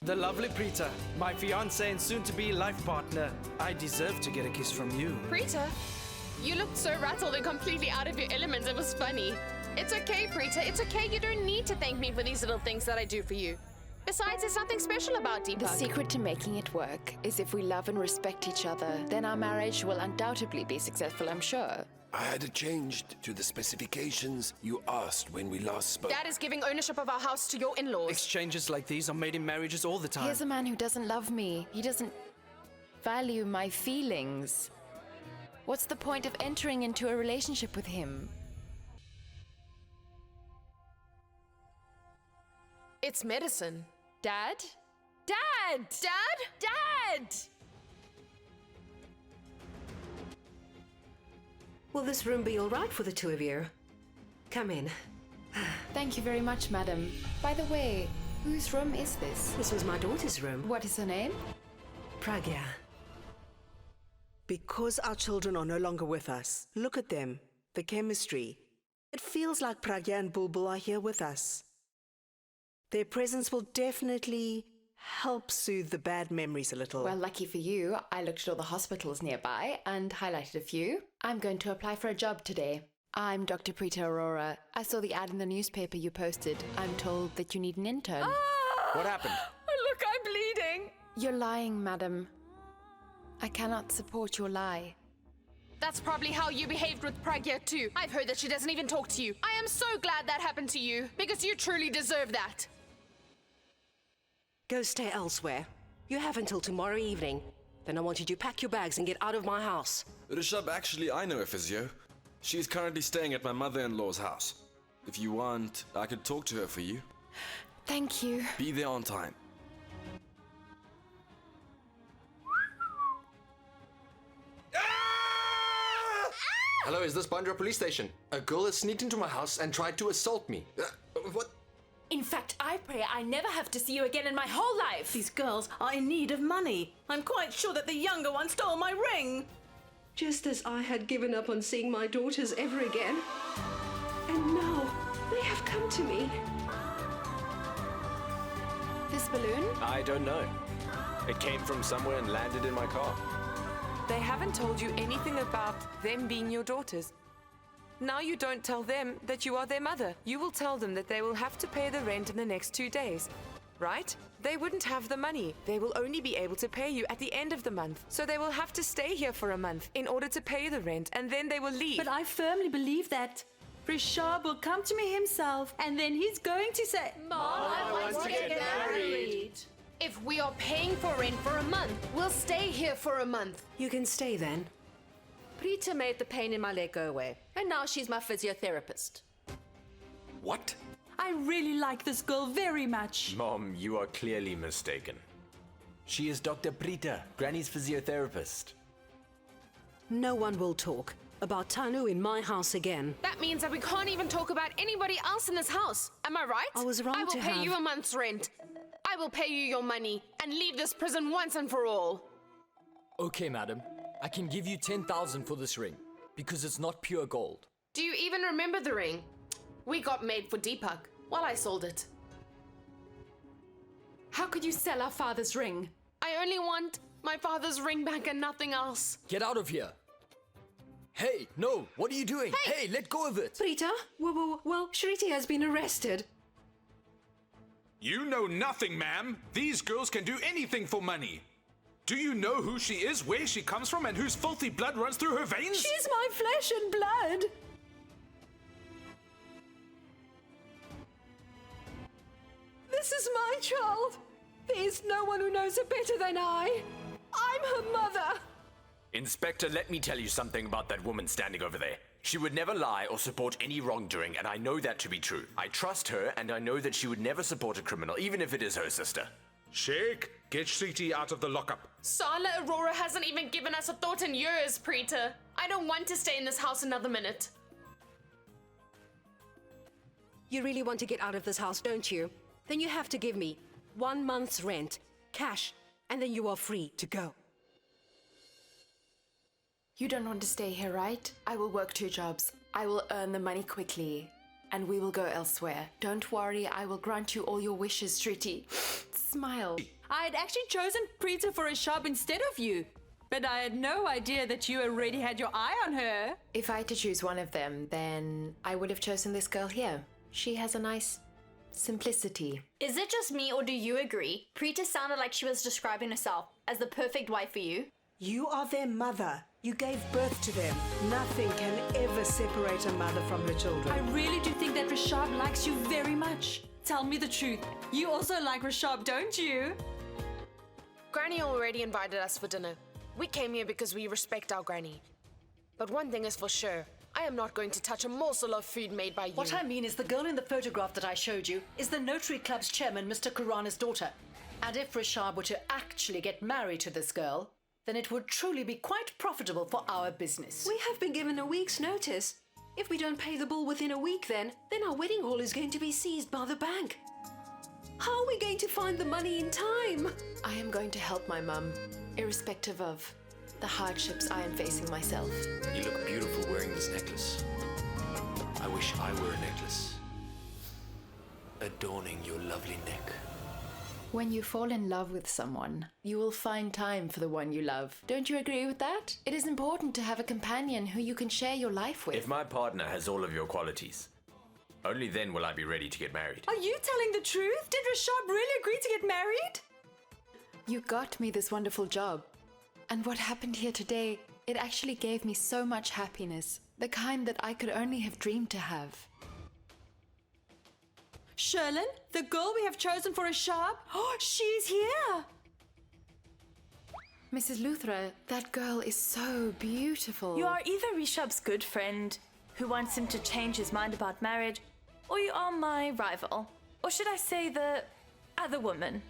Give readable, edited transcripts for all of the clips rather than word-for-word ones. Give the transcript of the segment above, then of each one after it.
The lovely Preeta, my fiancé and soon-to-be life partner. I deserve to get a kiss from you. Preeta, you looked so rattled and completely out of your element. It was funny. It's okay, Preeta. It's okay. You don't need to thank me for these little things that I do for you. Besides, there's nothing special about Deepak. The secret to making it work is if we love and respect each other, then our marriage will undoubtedly be successful, I'm sure. I had it changed to the specifications you asked when we last spoke. Dad is giving ownership of our house to your in-laws. Exchanges like these are made in marriages all the time. Here's a man who doesn't love me. He doesn't value my feelings. What's the point of entering into a relationship with him? It's medicine. Dad? Dad! Dad? Dad! Will this room be all right for the two of you? Come in. Thank you very much, madam. By the way, whose room is this? This was my daughter's room. What is her name? Pragya. Because our children are no longer with us, look at them, the chemistry. It feels like Pragya and Bulbul are here with us. Their presence will definitely help soothe the bad memories a little. Well, lucky for you, I looked at all the hospitals nearby and highlighted a few. I'm going to apply for a job today. I'm Dr. Preeta Arora. I saw the ad in the newspaper you posted. I'm told that you need an intern. What happened? Look, I'm bleeding. You're lying, madam. I cannot support your lie. That's probably how you behaved with Pragya too. I've heard that she doesn't even talk to you. I am so glad that happened to you, because you truly deserve that. Go stay elsewhere. You have until tomorrow evening. Then I want you to pack your bags and get out of my house. Rishab, actually, I know a physio. She is currently staying at my mother-in-law's house. If you want, I could talk to her for you. Thank you. Be there on time. Hello, is this Bandra police station? A girl has sneaked into my house and tried to assault me. What? In fact, I pray I never have to see you again in my whole life. These girls are in need of money. I'm quite sure that the younger one stole my ring. Just as I had given up on seeing my daughters ever again. And now, they have come to me. This balloon? I don't know. It came from somewhere and landed in my car. They haven't told you anything about them being your daughters. Now you don't tell them that you are their mother. You will tell them that they will have to pay the rent in the next 2 days, right? They wouldn't have the money. They will only be able to pay you at the end of the month. So they will have to stay here for a month in order to pay the rent, and then they will leave. But I firmly believe that Rishab will come to me himself, and then he's going to say, Mom, I want to get married. If we are paying for rent for a month, we'll stay here for a month. You can stay then. Preeta made the pain in my leg go away, and now she's my physiotherapist. What? I really like this girl very much. Mom, you are clearly mistaken. She is Dr. Preeta, Granny's physiotherapist. No one will talk about Tanu in my house again. That means that we can't even talk about anybody else in this house. Am I right? I was wrong I will to pay have- you a month's rent. I will pay you your money and leave this prison once and for all. Okay, madam. I can give you 10,000 for this ring, because it's not pure gold. Do you even remember the ring? We got made for Deepak while I sold it. How could you sell our father's ring? I only want my father's ring back and nothing else. Get out of here. Hey, no, what are you doing? Hey, let go of it. Preeta? Well, Shriti has been arrested. You know nothing, ma'am. These girls can do anything for money. Do you know who she is, where she comes from, and whose filthy blood runs through her veins? She's my flesh and blood. This is my child. There's no one who knows her better than I. I'm her mother. Inspector, let me tell you something about that woman standing over there. She would never lie or support any wrongdoing, and I know that to be true. I trust her, and I know that she would never support a criminal, even if it is her sister. Sheikh, get Sriti out of the lockup. Sala Arora hasn't even given us a thought in years, Preeta. I don't want to stay in this house another minute. You really want to get out of this house, don't you? Then you have to give me 1 month's rent, cash, and then you are free to go. You don't want to stay here, right? I will work 2 jobs. I will earn the money quickly, and we will go elsewhere. Don't worry, I will grant you all your wishes, Shriti. Smile. I had actually chosen Preeta for Rishab instead of you. But I had no idea that you already had your eye on her. If I had to choose one of them, then I would have chosen this girl here. She has a nice simplicity. Is it just me, or do you agree? Preeta sounded like she was describing herself as the perfect wife for you. You are their mother. You gave birth to them. Nothing can ever separate a mother from her children. I really do think that Rishab likes you very much. Tell me the truth. You also like Rishab, don't you? Granny already invited us for dinner. We came here because we respect our granny. But one thing is for sure. I am not going to touch a morsel of food made by you. What I mean is the girl in the photograph that I showed you is the Notary Club's chairman, Mr. Karan's daughter. And if Rishab were to actually get married to this girl, then it would truly be quite profitable for our business. We have been given a week's notice. If we don't pay the bill within a week then our wedding hall is going to be seized by the bank. How are we going to find the money in time? I am going to help my mum, irrespective of the hardships I am facing myself. You look beautiful wearing this necklace. I wish I were a necklace, adorning your lovely neck. When you fall in love with someone, you will find time for the one you love. Don't you agree with that? It is important to have a companion who you can share your life with. If my partner has all of your qualities, only then will I be ready to get married. Are you telling the truth? Did Rishab really agree to get married? You got me this wonderful job. And what happened here today, it actually gave me so much happiness. The kind that I could only have dreamed to have. Sherlin, the girl we have chosen for Rishab? Oh, she's here! Mrs. Luthra, that girl is so beautiful. You are either Rishab's good friend, who wants him to change his mind about marriage, or you are my rival. Or should I say the other woman?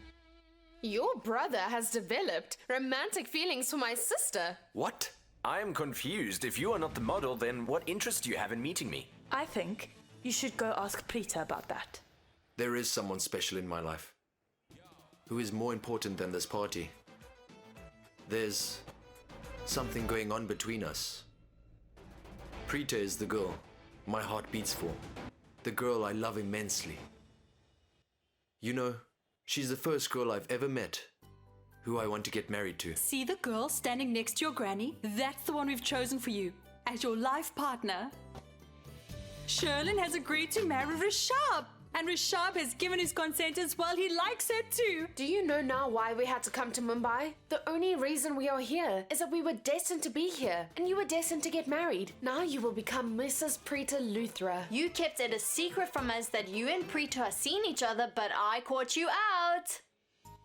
Your brother has developed romantic feelings for my sister. What? I am confused. If you are not the model, then what interest do you have in meeting me? I think you should go ask Preeta about that. There is someone special in my life who is more important than this party. There's something going on between us. Preeta is the girl my heart beats for, the girl I love immensely. You know, she's the first girl I've ever met who I want to get married to. See the girl standing next to your granny? That's the one we've chosen for you as your life partner. Sherlin has agreed to marry Rishab. And Rishab has given his consent as well. He likes her too. Do you know now why we had to come to Mumbai? The only reason we are here is that we were destined to be here. And you were destined to get married. Now you will become Mrs. Preeta Luthra. You kept it a secret from us that you and Preeta are seeing each other, but I caught you out.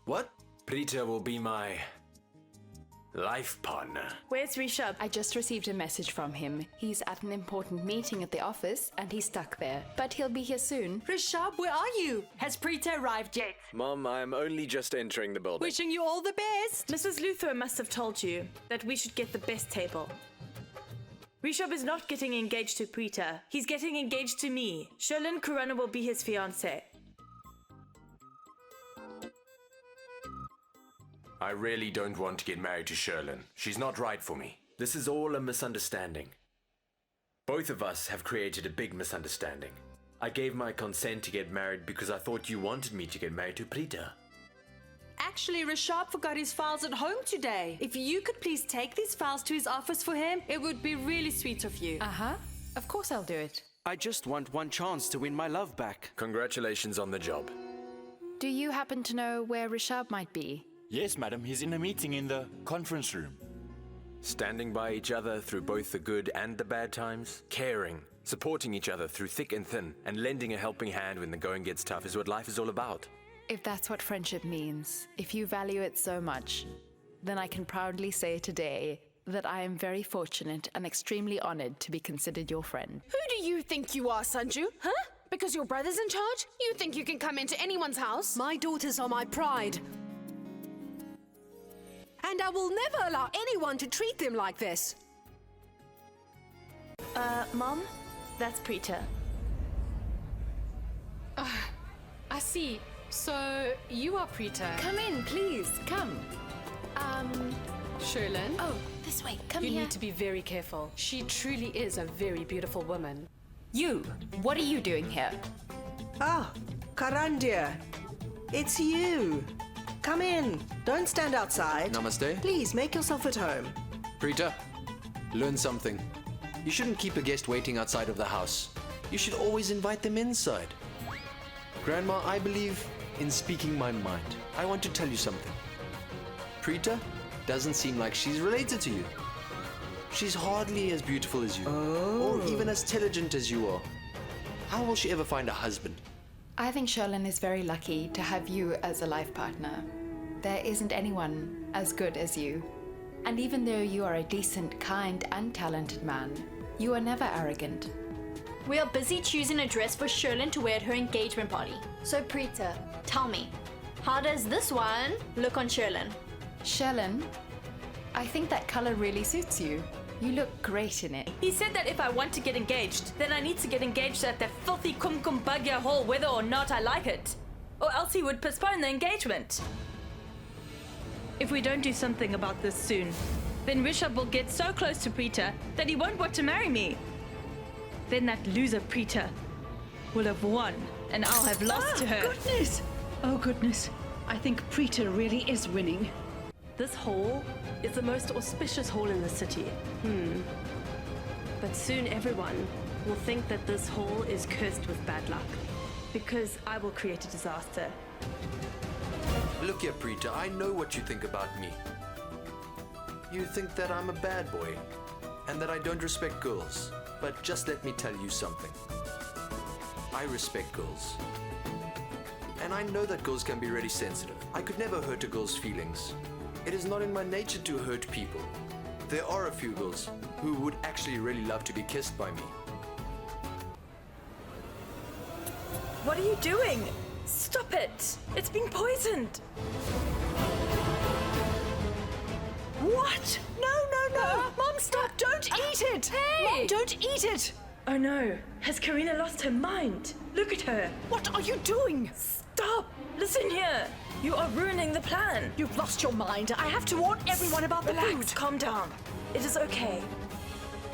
What? Preeta will be my life partner. Where's Rishab? I just received a message from him. He's at an important meeting at the office and he's stuck there. But he'll be here soon. Rishab, where are you? Has Preeta arrived yet? Mom, I'm only just entering the building. Wishing you all the best. Mrs. Luthra must have told you that we should get the best table. Rishab is not getting engaged to Preeta. He's getting engaged to me. Sherlin Karan will be his fiancée. I really don't want to get married to Sherlin. She's not right for me. This is all a misunderstanding. Both of us have created a big misunderstanding. I gave my consent to get married because I thought you wanted me to get married to Preeta. Actually, Rishab forgot his files at home today. If you could please take these files to his office for him, it would be really sweet of you. Uh-huh. Of course I'll do it. I just want one chance to win my love back. Congratulations on the job. Do you happen to know where Rishab might be? Yes, madam. He's in a meeting in the conference room. Standing by each other through both the good and the bad times, caring, supporting each other through thick and thin, and lending a helping hand when the going gets tough is what life is all about. If that's what friendship means, if you value it so much, then I can proudly say today that I am very fortunate and extremely honored to be considered your friend. Who do you think you are, Sanju? Huh? Because your brother's in charge? You think you can come into anyone's house? My daughters are my pride. And I will never allow anyone to treat them like this. Mom, that's Preeta. I see. So, you are Preeta. Come in, please. Come. Sherlin? Oh, this way. Come You here. need to be very careful. She truly is a very beautiful woman. You, what are you doing here? Ah, Karan dear. It's you. Come in. Don't stand outside. Namaste. Please, make yourself at home. Preeta, learn something. You shouldn't keep a guest waiting outside of the house. You should always invite them inside. Grandma, I believe in speaking my mind. I want to tell you something. Preeta doesn't seem like she's related to you. She's hardly as beautiful as you, or even as intelligent as you are. How will she ever find a husband? I think Sherlin is very lucky to have you as a life partner. There isn't anyone as good as you. And even though you are a decent, kind, and talented man, you are never arrogant. We are busy choosing a dress for Sherlin to wear at her engagement party. So Preeta, tell me, how does this one look on Sherlin? Sherlin, I think that color really suits you. You look great in it. He said that if I want to get engaged, then I need to get engaged at that filthy Kumkum Bhagya hall whether or not I like it. Or else he would postpone the engagement. If we don't do something about this soon, then Rishab will get so close to Preeta that he won't want to marry me. Then that loser Preeta will have won, and I'll have lost to her. Goodness! Oh, goodness. I think Preeta really is winning. This hall is the most auspicious hall in the city. But soon everyone will think that this hall is cursed with bad luck, because I will create a disaster. Look here, Preeta, I know what you think about me. You think that I'm a bad boy, and that I don't respect girls. But just let me tell you something. I respect girls. And I know that girls can be really sensitive. I could never hurt a girl's feelings. It is not in my nature to hurt people. There are a few girls who would actually really love to be kissed by me. What are you doing? Stop it! It's been poisoned! What? No! Mom, stop! Don't eat it! Hey! Mom, don't eat it! Oh no, has Karina lost her mind? Look at her! What are you doing? Stop! Listen here! You are ruining the plan! You've lost your mind. I have to warn everyone about the food. Calm down. It is okay.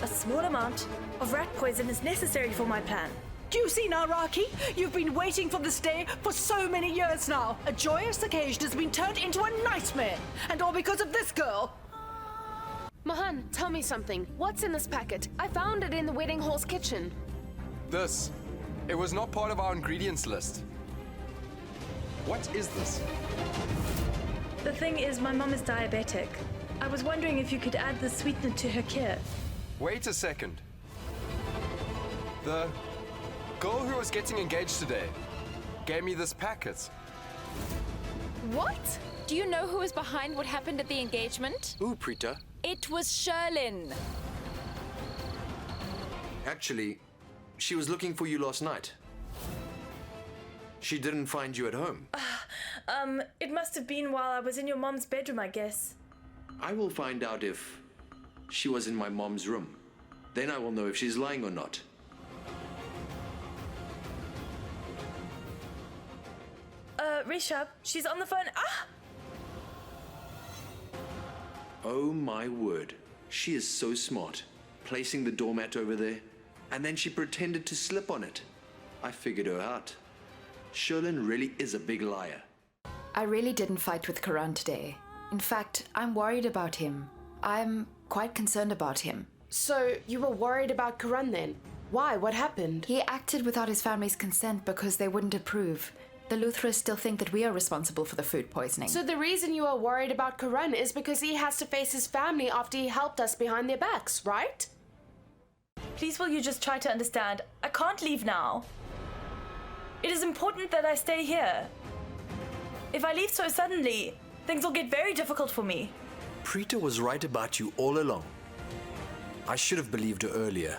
A small amount of rat poison is necessary for my plan. Do you see now, Raki? You've been waiting for this day for so many years now. A joyous occasion has been turned into a nightmare. And all because of this girl. Mahan, tell me something. What's in this packet? I found it in the wedding hall's kitchen. This. It was not part of our ingredients list. What is this? The thing is, my mom is diabetic. I was wondering if you could add the sweetener to her kit. Wait a second. The girl who was getting engaged today gave me this packet. What? Do you know who was behind what happened at the engagement? Who, Preeta? It was Sherlin. Actually, she was looking for you last night. She didn't find you at home. It must have been while I was in your mom's bedroom, I guess. I will find out if she was in my mom's room. Then I will know if she's lying or not. Rishab, she's on the phone. Ah! Oh my word. She is so smart. Placing the doormat over there, and then she pretended to slip on it. I figured her out. Sherlin really is a big liar. I really didn't fight with Karan today. In fact, I'm worried about him. I'm quite concerned about him. So, you were worried about Karan then? Why? What happened? He acted without his family's consent because they wouldn't approve. The Luthras still think that we are responsible for the food poisoning. So the reason you are worried about Karan is because he has to face his family after he helped us behind their backs, right? Please will you just try to understand? I can't leave now. It is important that I stay here. If I leave so suddenly, things will get very difficult for me. Preeta was right about you all along. I should have believed her earlier.